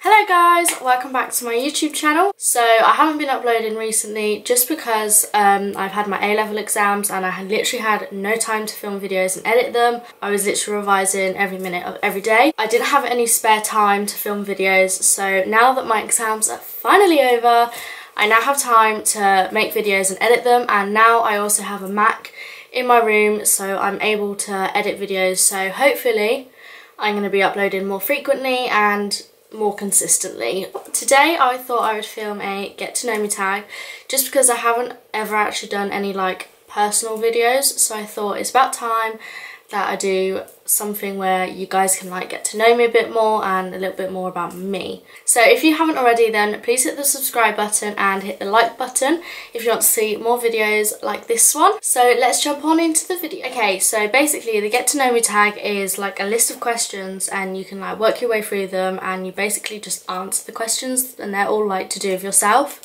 Hello guys, welcome back to my YouTube channel. So I haven't been uploading recently just because I've had my A-level exams and I had literally had no time to film videos and edit them. I was literally revising every minute of every day. I didn't have any spare time to film videos, so now that my exams are finally over, I now have time to make videos and edit them, and now I also have a Mac in my room, so I'm able to edit videos. So hopefully I'm going to be uploading more frequently and more consistently. Today I thought I would film a get to know me tag just because I haven't ever actually done any like personal videos, so I thought it's about time that I do something where you guys can like get to know me a bit more and a little bit more about me. So if you haven't already, then please hit the subscribe button and hit the like button if you want to see more videos like this one. So let's jump on into the video. Okay, so basically the get to know me tag is like a list of questions and you can like work your way through them and you basically just answer the questions, and they're all like to do with yourself.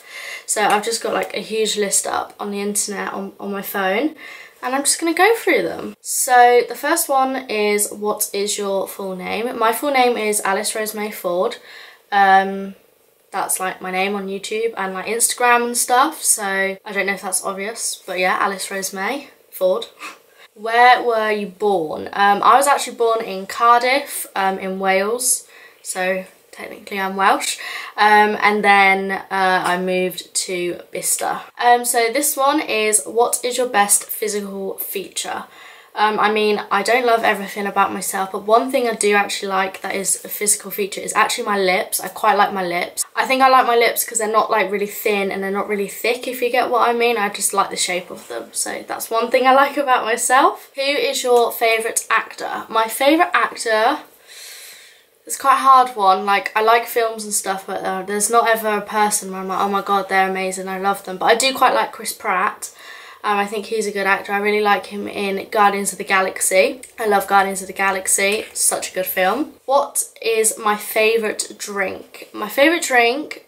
So I've just got like a huge list up on the internet on my phone, and I'm just going to go through them. So the first one is, what is your full name? My full name is alicerosemae Ford. That's like my name on YouTube and like Instagram and stuff, so I don't know if that's obvious, but yeah, alicerosemae Ford. Where were you born? I was actually born in Cardiff, in Wales, so technically I'm Welsh, and then I moved to Bicester. So this one is, what is your best physical feature? I mean, I don't love everything about myself, but one thing I do actually like that is a physical feature is actually my lips. I quite like my lips. I think I like my lips because they're not like really thin and they're not really thick, if you get what I mean. I just like the shape of them, so that's one thing I like about myself. Who is your favourite actor? My favourite actor, it's quite a hard one. Like, I like films and stuff, but there's not ever a person where I'm like, oh my god, they're amazing, I love them. But I do quite like Chris Pratt. I think he's a good actor. I really like him in Guardians of the Galaxy. I love Guardians of the Galaxy. It's such a good film. What is my favourite drink? My favourite drink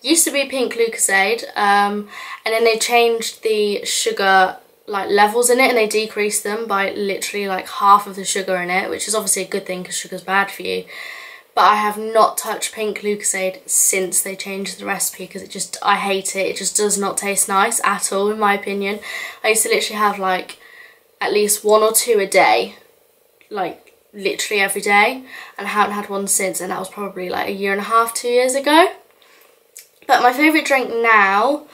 used to be pink Lucozade, and then they changed the sugar like levels in it and they decreased them by literally like half of the sugar in it, which is obviously a good thing because sugar's bad for you. But I have not touched pink Lucozade since they changed the recipe because it just, I hate it. It just does not taste nice at all, in my opinion. I used to literally have like at least 1 or 2 a day, like literally every day, and I haven't had one since, and that was probably like 1.5 years, 2 years ago. But my favourite drink now,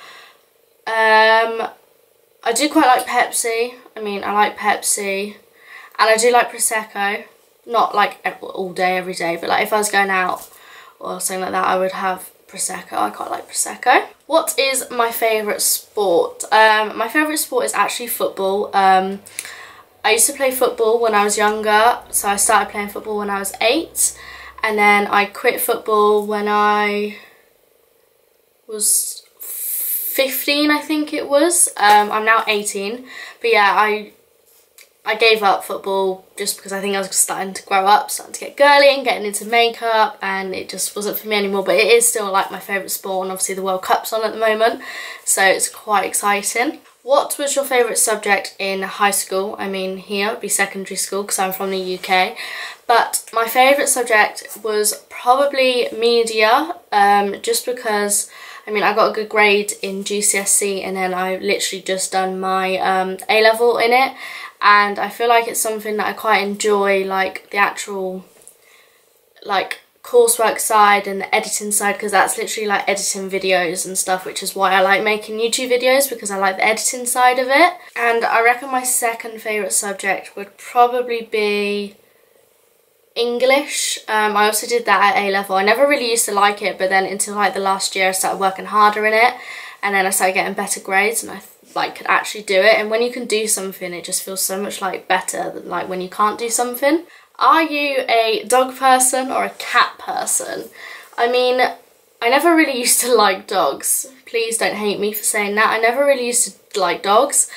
I do quite like Pepsi. I mean, I like Pepsi, and I do like Prosecco. Not like all day, every day, but like if I was going out or something like that, I would have Prosecco. I quite like Prosecco. What is my favourite sport? My favourite sport is actually football. I used to play football when I was younger, so I started playing football when I was 8, and then I quit football when I was 15, I think it was. I'm now 18, but yeah, I gave up football just because I think I was starting to grow up, starting to get girly and getting into makeup, and it just wasn't for me anymore. But it is still like my favourite sport, and obviously the World Cup's on at the moment, so it's quite exciting. What was your favourite subject in high school? I mean, here it'd be secondary school because I'm from the UK, but my favourite subject was probably media, just because, I mean, I got a good grade in GCSE and then I literally just done my A-level in it, and I feel like it's something that I quite enjoy, like the actual like coursework side and the editing side, because that's literally like editing videos and stuff, which is why I like making YouTube videos, because I like the editing side of it. And I reckon my second favourite subject would probably be English. I also did that at A-level. I never really used to like it, but then until like the last year I started working harder in it, and then I started getting better grades and I like could actually do it. And when you can do something, it just feels so much like better than like when you can't do something. Are you a dog person or a cat person? I mean, I never really used to like dogs. Please don't hate me for saying that. I never really used to like dogs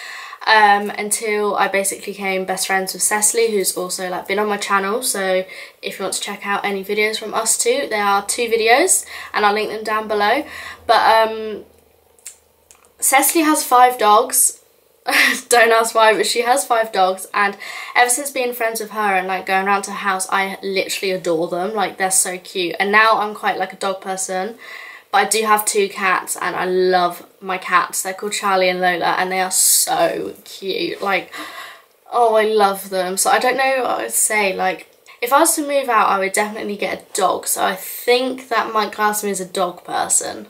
until I basically became best friends with Cecily, who's also like been on my channel. So if you want to check out any videos from us two, there are 2 videos and I'll link them down below. But Cecily has 5 dogs. Don't ask why, but she has 5 dogs, and ever since being friends with her and like going around to her house, I literally adore them. Like, they're so cute. And now I'm quite like a dog person, but I do have 2 cats and I love my cats. They're called Charlie and Lola and they are so cute. Like, oh, I love them. So I don't know what I would say. Like, if I was to move out, I would definitely get a dog. So I think that might class me as a dog person.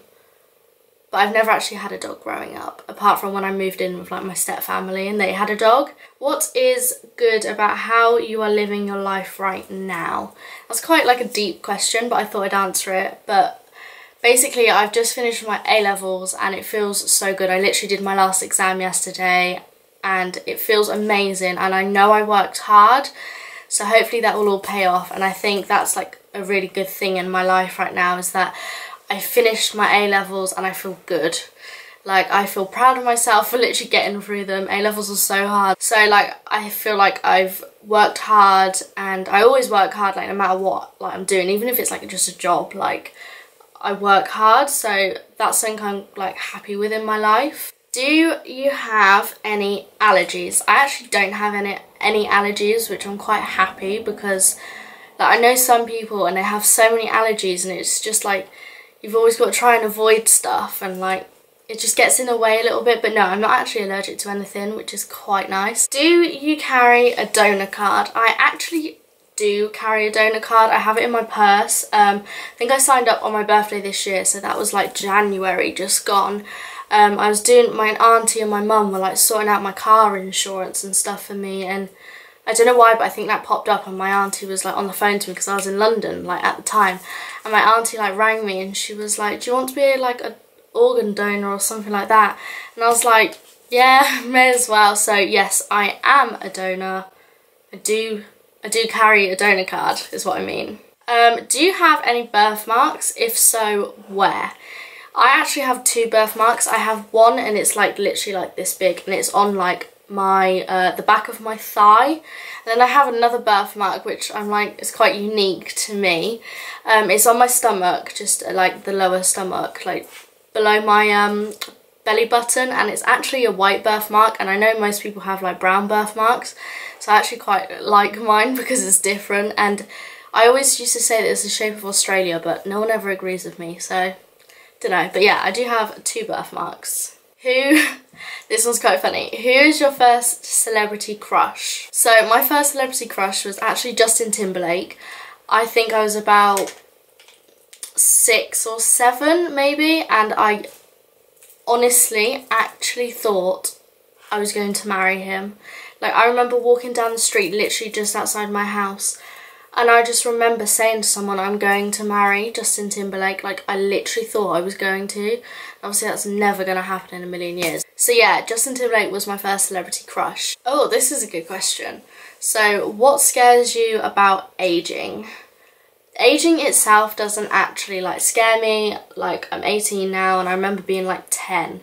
But I've never actually had a dog growing up, apart from when I moved in with like my step family and they had a dog. What is good about how you are living your life right now? That's quite like a deep question, but I thought I'd answer it. But basically, I've just finished my A-levels and it feels so good. I literally did my last exam yesterday and it feels amazing, and I know I worked hard, so hopefully that will all pay off. And I think that's like a really good thing in my life right now, is that I finished my A-levels and I feel good. Like, I feel proud of myself for literally getting through them. A-levels are so hard. So like, I feel like I've worked hard, and I always work hard, like no matter what like I'm doing, even if it's like just a job, like I work hard. So that's something I'm like happy with in my life. Do you have any allergies? I actually don't have any allergies, which I'm quite happy, because like I know some people and they have so many allergies and it's just like, you've always got to try and avoid stuff, and like it just gets in the way a little bit. But no, I'm not actually allergic to anything, which is quite nice. Do you carry a donor card? I actually do carry a donor card. I have it in my purse. I think I signed up on my birthday this year, so that was like January just gone. I was doing, my auntie and my mum were like sorting out my car insurance and stuff for me, and I don't know why, but I think that popped up and my auntie was like on the phone to me because I was in London like at the time, and my auntie like rang me and she was like, do you want to be like an organ donor or something like that? And I was like, yeah, may as well. So yes, I am a donor. I do carry a donor card is what I mean. Do you have any birthmarks? If so, where? I actually have 2 birthmarks. I have one and it's like literally like this big, and it's on like my the back of my thigh, and then I have another birthmark which I'm like, it's quite unique to me. It's on my stomach, just like the lower stomach, like below my belly button, and it's actually a white birthmark, and I know most people have like brown birthmarks, so I actually quite like mine because it's different. And I always used to say that it's the shape of Australia, but no one ever agrees with me, so don't know. But yeah, I do have 2 birthmarks. This one's quite funny. Who is your first celebrity crush? So my first celebrity crush was actually Justin Timberlake. I think I was about 6 or 7 maybe, and I honestly actually thought I was going to marry him. Like, I remember walking down the street literally just outside my house, and I just remember saying to someone, I'm going to marry Justin Timberlake. Like, I literally thought I was going to. Obviously that's never going to happen in a million years. So yeah, Justin Timberlake was my first celebrity crush. Oh, this is a good question. So what scares you about aging? Aging itself doesn't actually like scare me. Like, I'm 18 now and I remember being like 10.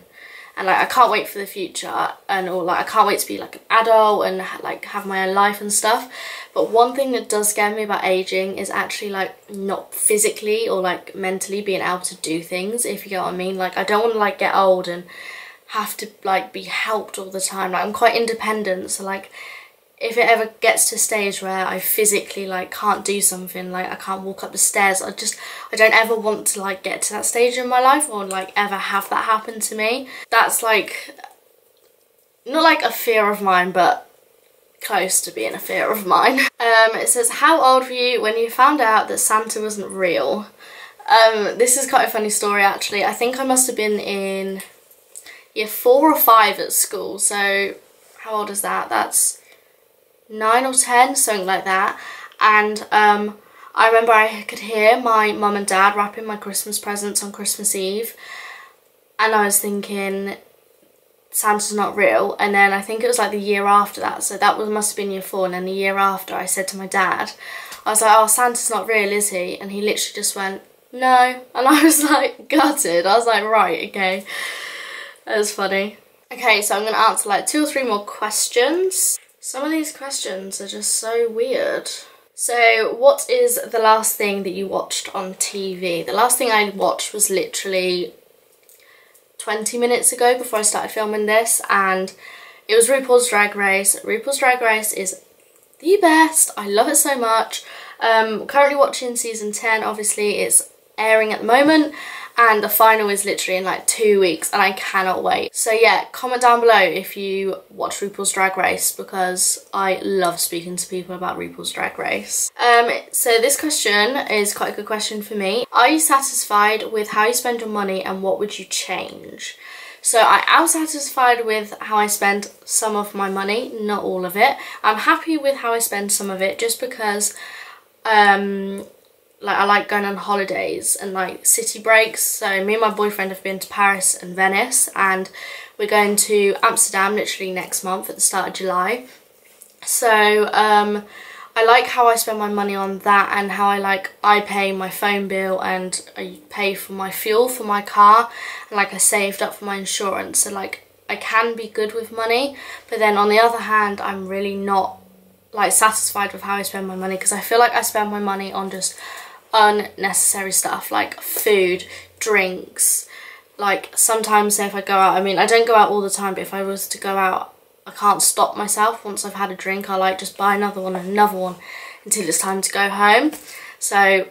And like, I can't wait for the future, and or like I can't wait to be like an adult and like have my own life and stuff. But one thing that does scare me about aging is actually like not physically or like mentally being able to do things, if you get what I mean. Like, I don't want to like get old and have to like be helped all the time. Like, I'm quite independent, so like if it ever gets to a stage where I physically like can't do something, like I can't walk up the stairs, I don't ever want to like get to that stage in my life, or like ever have that happen to me. That's like not like a fear of mine, but close to being a fear of mine. It says, how old were you when you found out that Santa wasn't real? This is quite a funny story actually. I think I must have been in year 4 or 5 at school. So how old is that? That's 9 or 10, something like that. And I remember I could hear my mum and dad wrapping my Christmas presents on Christmas Eve, and I was thinking, Santa's not real. And then I think it was like the year after that, so that must have been year 4, and then the year after I said to my dad, I was like, oh, Santa's not real, is he? And he literally just went, no. And I was like gutted. I was like, right, okay. That was funny. Okay, so I'm going to answer like 2 or 3 more questions. Some of these questions are just so weird. So what is the last thing that you watched on TV? The last thing I watched was literally 20 minutes ago before I started filming this, and it was RuPaul's Drag Race. RuPaul's Drag Race is the best. I love it so much. Currently watching season 10, obviously it's airing at the moment, and the final is literally in like 2 weeks and I cannot wait. So yeah, comment down below if you watch RuPaul's Drag Race, because I love speaking to people about RuPaul's Drag Race. So this question is quite a good question for me. Are you satisfied with how you spend your money, and what would you change? So I am satisfied with how I spend some of my money, not all of it. I'm happy with how I spend some of it just because like I like going on holidays and like city breaks. So me and my boyfriend have been to Paris and Venice, and we're going to Amsterdam literally next month at the start of July. So I like how I spend my money on that, and how I pay my phone bill, and I pay for my fuel for my car, and like I saved up for my insurance. So like I can be good with money, but then on the other hand I'm really not like satisfied with how I spend my money, because I feel like I spend my money on just unnecessary stuff like food, drinks. Like sometimes, say if I go out, I mean I don't go out all the time, but if I was to go out I can't stop myself. Once I've had a drink I like just buy another one and another one until it's time to go home. So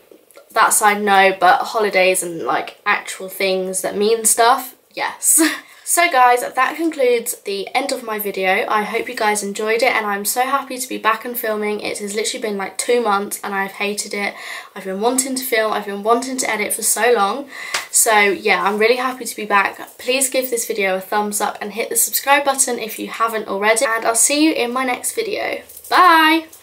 that side no, but holidays and like actual things that mean stuff, yes. So guys, that concludes the end of my video. I hope you guys enjoyed it, and I'm so happy to be back and filming. It has literally been like 2 months and I've hated it. I've been wanting to film, I've been wanting to edit for so long. So yeah, I'm really happy to be back. Please give this video a thumbs up and hit the subscribe button if you haven't already, and I'll see you in my next video. Bye!